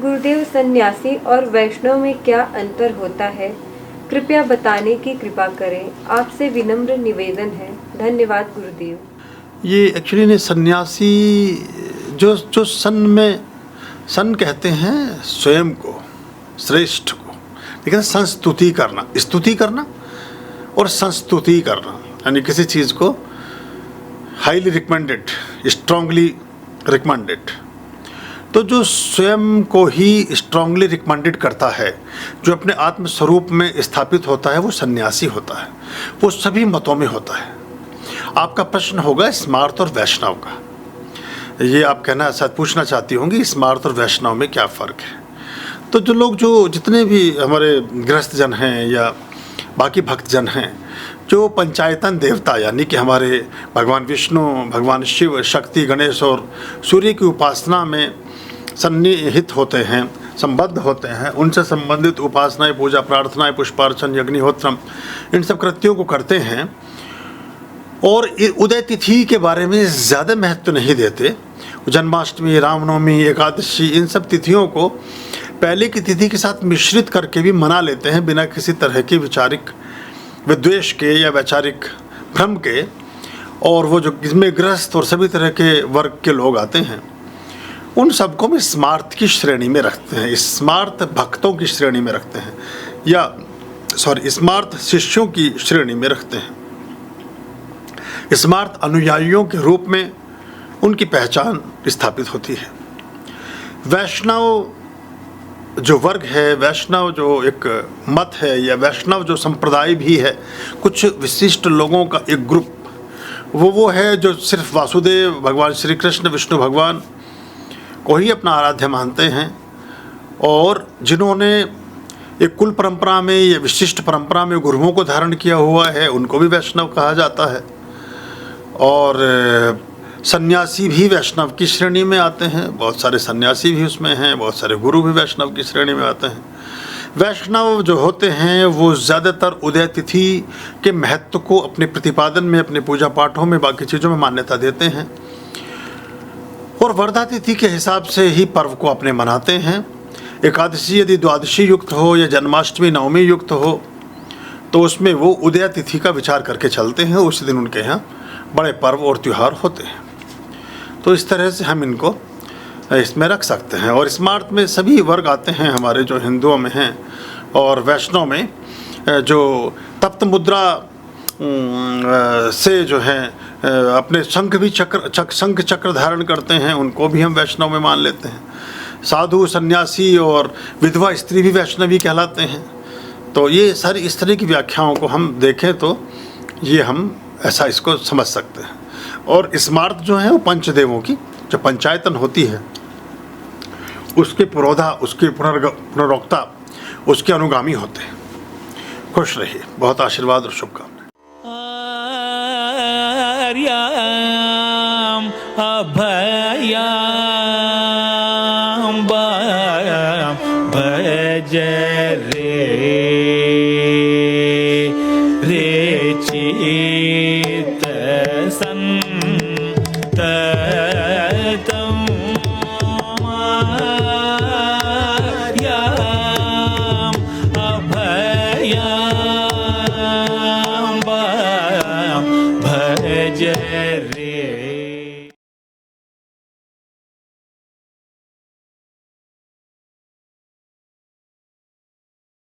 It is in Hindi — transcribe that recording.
गुरुदेव, सन्यासी और वैष्णव में क्या अंतर होता है? कृपया बताने की कृपा करें। आपसे विनम्र निवेदन है। धन्यवाद गुरुदेव। ये एक्चुअली ने सन्यासी जो जो सन कहते हैं स्वयं को, श्रेष्ठ को, लेकिन संस्तुति करना, स्तुति करना और संस्तुति करना, यानी किसी चीज़ को हाईली रिकमेंडेड, स्ट्रांगली रिकमेंडेड। तो जो स्वयं को ही स्ट्रांगली रिकमेंडेड करता है, जो अपने आत्म स्वरूप में स्थापित होता है, वो सन्यासी होता है। वो सभी मतों में होता है। आपका प्रश्न होगा स्मार्त और वैष्णव का, ये आप कहना शायद पूछना चाहती होंगी, स्मार्त और वैष्णव में क्या फ़र्क है। तो जो लोग, जो जितने भी हमारे गृहस्थ जन हैं या बाकी भक्तजन हैं, जो पंचायतन देवता यानी कि हमारे भगवान विष्णु, भगवान शिव, शक्ति, गणेश और सूर्य की उपासना में सन्निहित होते हैं, संबद्ध होते हैं, उनसे संबंधित उपासनाएं, पूजा, प्रार्थनाएं, पुष्पार्चन, अग्निहोत्रम, इन सब कृत्यों को करते हैं और उदय तिथि के बारे में ज़्यादा महत्व नहीं देते। जन्माष्टमी, रामनवमी, एकादशी, इन सब तिथियों को पहले की तिथि के साथ मिश्रित करके भी मना लेते हैं, बिना किसी तरह के विचारिक विद्वेष के या वैचारिक भ्रम के। और वो जो इसमें गृहस्थ और सभी तरह के वर्ग के लोग आते हैं, उन सबको में स्मार्त की श्रेणी में रखते हैं, स्मार्त भक्तों की श्रेणी में रखते हैं, या स्मार्त शिष्यों की श्रेणी में रखते हैं। स्मार्त अनुयायियों के रूप में उनकी पहचान स्थापित होती है। वैष्णव जो वर्ग है, वैष्णव जो एक मत है, या वैष्णव जो संप्रदाय भी है, कुछ विशिष्ट लोगों का एक ग्रुप, वो है जो सिर्फ वासुदेव, भगवान श्री कृष्ण, विष्णु भगवान को ही अपना आराध्य मानते हैं, और जिन्होंने एक कुल परंपरा में या विशिष्ट परंपरा में गुरुओं को धारण किया हुआ है, उनको भी वैष्णव कहा जाता है। और सन्यासी भी वैष्णव की श्रेणी में आते हैं, बहुत सारे सन्यासी भी उसमें हैं, बहुत सारे गुरु भी वैष्णव की श्रेणी में आते हैं। वैष्णव जो होते हैं वो ज़्यादातर उदय तिथि के महत्व को अपने प्रतिपादन में, अपने पूजा पाठों में, बाकी चीज़ों में मान्यता देते हैं, और वर्धा तिथि के हिसाब से ही पर्व को अपने मनाते हैं। एकादशी यदि द्वादशी युक्त हो या जन्माष्टमी नवमी युक्त हो, तो उसमें वो उदय तिथि का विचार करके चलते हैं। उस दिन उनके यहाँ बड़े पर्व और त्यौहार होते हैं। तो इस तरह से हम इनको इसमें रख सकते हैं। और स्मार्त में सभी वर्ग आते हैं हमारे, जो हिंदुओं में हैं, और वैष्णव में जो तप्त मुद्रा से जो है अपने शंख चक्र धारण करते हैं, उनको भी हम वैष्णव में मान लेते हैं। साधु, सन्यासी और विधवा स्त्री भी वैष्णवी कहलाते हैं। तो ये सारी इस तरह की व्याख्याओं को हम देखें तो ये हम ऐसा इसको समझ सकते हैं। और स्मार्त जो है वो पंचदेवों की जो पंचायतन होती है, उसके पुरोधा, उसके पुनरोक्ता, उसके अनुगामी होते हैं। खुश रहिए, बहुत आशीर्वाद और शुभकामनाएं। अभयाम भज रे